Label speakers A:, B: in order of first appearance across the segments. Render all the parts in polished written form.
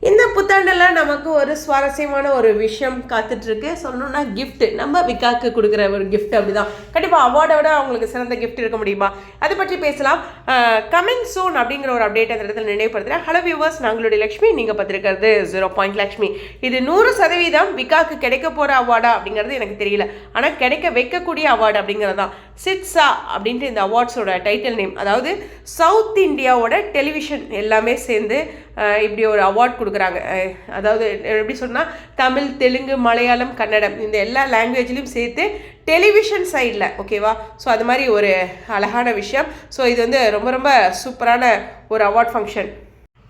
A: இந்த புத்தாண்டில் நமக்கு ஒரு சுவாரஸ்யமான ஒரு விஷயம் காத்துட்ருக்கு. சொல்லணும்னா கிஃப்ட், நம்ம விக்காக்கு கொடுக்குற ஒரு கிஃப்ட். அப்படிதான் கண்டிப்பாக அவார்டை விட அவங்களுக்கு சிறந்த கிஃப்ட் இருக்க முடியுமா? அதை பற்றி பேசலாம். கமிங் சூன் அப்படிங்கிற ஒரு அப்டேட் அந்த இடத்துல நினைவுபடுத்துகிறேன். ஹலோ வியூவர்ஸ், நாங்களுடைய லக்ஷ்மி, நீங்கள் பார்த்துருக்கிறது 0 லக்ஷ்மி. இது 100% விக்காக்கு கிடைக்க போகிற அவார்டா அப்படிங்கிறது எனக்கு தெரியல. ஆனால் கிடைக்க வைக்கக்கூடிய அவார்டு அப்படிங்கிறது தான். சிட்ஸா அப்படின்ட்டு இந்த அவார்ட்ஸோட டைட்டில் நேம். அதாவது சவுத் இந்தியாவோட டெலிவிஷன் எல்லாமே சேர்ந்து இப்படி ஒரு அவார்ட் கொடுக்குறாங்க. அதாவது எப்படி சொன்னால் தமிழ், தெலுங்கு, மலையாளம், கன்னடம் இந்த எல்லா லாங்குவேஜ்லையும் சேர்த்து டெலிவிஷன் சைடில், ஓகேவா? ஸோ அது மாதிரி ஒரு அழகான விஷயம். ஸோ இது வந்து ரொம்ப ரொம்ப சூப்பரான ஒரு அவார்ட் ஃபங்க்ஷன்.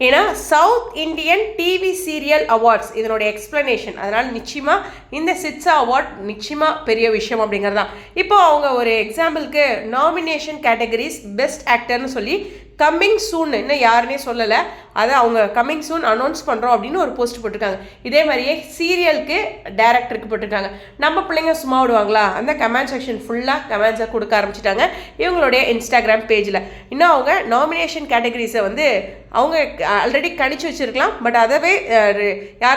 A: ஏன்னா south Indian TV serial awards இதனுடைய எக்ஸ்ப்ளனேஷன். அதனால் நிச்சயமாக இந்த சிட்ஸா அவார்ட் நிச்சயமாக பெரிய விஷயம் அப்படிங்கிறது தான். இப்போ அவங்க ஒரு எக்ஸாம்பிளுக்கு நாமினேஷன் கேட்டகரிஸ் பெஸ்ட் ஆக்டர்னு சொல்லி கம்மிங் சூன், இன்னும் யாருன்னே சொல்லலை, அதை அவங்க கம்மிங் சூன் அனௌன்ஸ் பண்ணுறோம் அப்படின்னு ஒரு போஸ்ட் போட்டிருக்காங்க. இதே மாதிரியே சீரியலுக்கு டைரக்டருக்கு போட்டிருக்காங்க. நம்ம பிள்ளைங்க சும்மா விடுவாங்களா? அந்த கமெண்ட் செக்ஷன் ஃபுல்லாக கமெண்ட்ஸை கொடுக்க ஆரம்பிச்சிட்டாங்க இவங்களுடைய இன்ஸ்டாகிராம் பேஜில். இன்னும் அவங்க நாமினேஷன் கேட்டகரிஸை வந்து அவங்க ஆல்ரெடி கணிச்சு வச்சுருக்கலாம், பட் அதவே யார்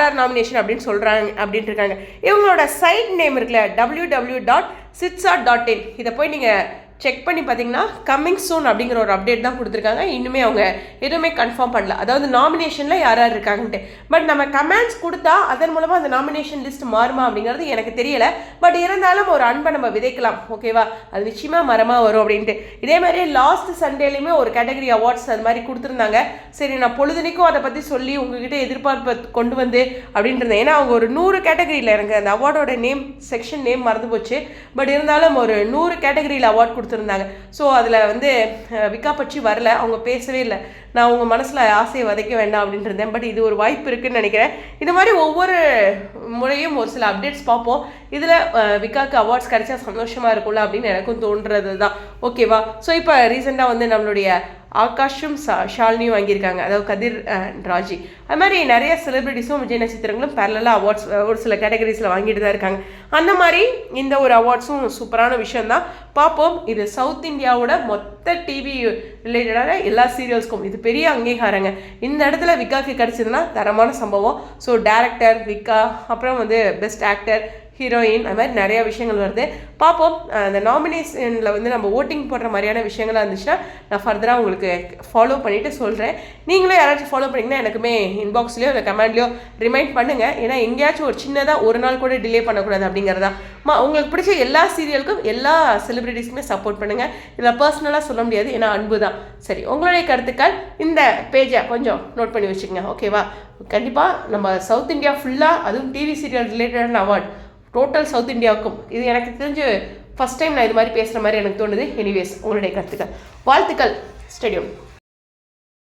A: யார் நாமினேஷன் அப்படின்னு சொல்கிறாங்க அப்படின்ட்டு இருக்காங்க. இவங்களோட சைட் நேம் இருக்குல்ல, www.sitsa.in, இதை போய் நீங்கள் செக் பண்ணி பார்த்தீங்கன்னா கம்மிங் சூன் அப்படிங்கிற ஒரு அப்டேட் தான் கொடுத்துருக்காங்க. இன்னுமே அவங்க எதுவுமே கன்ஃபார்ம் பண்ணல, அதாவது நாமினேஷனில் யார் யார் இருக்காங்கன்ட்டு. பட் நம்ம கமெண்ட்ஸ் கொடுத்தா அதன் மூலமாக அந்த நாமினேஷன் லிஸ்ட் மாறுமா அப்படிங்கிறது எனக்கு தெரியலை. பட் இருந்தாலும் ஒரு அன்பை நம்ம விதைக்கலாம், ஓகேவா? அது நிச்சயமாக மரமாக வரும் அப்படின்ட்டு. இதே மாதிரி லாஸ்ட் சண்டேலையுமே ஒரு கேட்டகரி அவார்ட்ஸ் அது மாதிரி கொடுத்துருந்தாங்க. சரி, நான் பொழுதுனைக்கும் அதை பற்றி சொல்லி உங்ககிட்ட எதிர்பார்ப்பை கொண்டு வந்து அப்படின்ட்டு. ஏன்னா அவங்க ஒரு 100 கேட்டகரியில் எனக்கு அந்த அவார்டோட நேம் செக்ஷன் நேம் மறந்து போச்சு. பட் இருந்தாலும் ஒரு 100 கேட்டகரியில் அவார்ட் கொடுத்துருந்தாங்க. ஸோ அதில் வந்து விக்கா பற்றி வரல, அவங்க பேசவே இல்லை. நான் உங்கள் மனசில் ஆசையை வதைக்க வேண்டாம் அப்படின்ட்டு இருந்தேன். பட் இது ஒரு வாய்ப்பு இருக்குதுன்னு நினைக்கிறேன். இது மாதிரி ஒவ்வொரு முறையும் ஒரு சில அப்டேட்ஸ் பார்ப்போம். இதில் விக்காக்கு அவார்ட்ஸ் கிடைச்சா சந்தோஷமாக இருக்கும்ல அப்படின்னு எனக்கும் தோன்றது தான், ஓகேவா? ஸோ இப்போ ரீசெண்டாக வந்து நம்மளுடைய ஆகாஷும் ஷாலினியும் வாங்கியிருக்காங்க, அதாவது கதிர் ராஜி. அது மாதிரி நிறைய செலிபிரிட்டிஸும் விஜய் நட்சத்திரங்களும் பேரலாக அவார்ட்ஸ் ஒரு சில கேட்டகரிஸில் வாங்கிட்டு தான் இருக்காங்க. அந்த மாதிரி இந்த ஒரு அவார்ட்ஸும் சூப்பரான விஷயந்தான். பார்ப்போம். இது சவுத் இந்தியாவோட மொத்த டிவி ரிலேட்டடான எல்லா சீரியல்ஸ்க்கும் இது பெரிய அங்கீகாரங்க. இந்த இடத்துல விக்காக்கு கிடச்சிதுன்னா தரமான சம்பவம். ஸோ டேரக்டர் விக்கா, அப்புறம் வந்து பெஸ்ட் ஆக்டர், ஹீரோயின், அது மாதிரி நிறையா விஷயங்கள் வருது. பார்ப்போம். அந்த நாமினேஷனில் வந்து நம்ம ஓட்டிங் போடுற மாதிரியான விஷயங்களாக இருந்துச்சுன்னா நான் ஃபர்தராக உங்களுக்கு ஃபாலோ பண்ணிவிட்டு சொல்கிறேன். நீங்களும் யாராச்சும் ஃபாலோ பண்ணிங்கன்னா எனக்குமே இன்பாக்ஸ்லேயோ இல்லை கமெண்ட்லேயோ ரிமைண்ட் பண்ணுங்கள். ஏன்னா எங்கேயாச்சும் ஒரு சின்னதாக ஒரு நாள் கூட டிலே பண்ணக்கூடாது அப்படிங்கிறதா. உங்களுக்கு பிடிச்ச எல்லா சீரியலுக்கும் எல்லா செலிபிரிட்டிஸ்க்குமே சப்போர்ட் பண்ணுங்கள். இதில் பர்சனலாக சொல்ல முடியாது, ஏன்னா அன்பு தான். சரி, உங்களுடைய கருத்துக்கள் இந்த பேஜை கொஞ்சம் நோட் பண்ணி வச்சுக்கோங்க, ஓகேவா? கண்டிப்பாக நம்ம சவுத் இந்தியா ஃபுல்லாக, அதுவும் டிவி சீரியல் ரிலேட்டடான அவார்ட் டோட்டல் சவுத் இந்தியாவுக்கும். இது எனக்கு தெரிஞ்சு ஃபஸ்ட் டைம் நான் இது மாதிரி பேசுகிற மாதிரி எனக்கு தோணுது. எனிவேஸ், உங்களுடைய கருத்துக்கள், வாழ்த்துக்கள். ஸ்டேடியம்.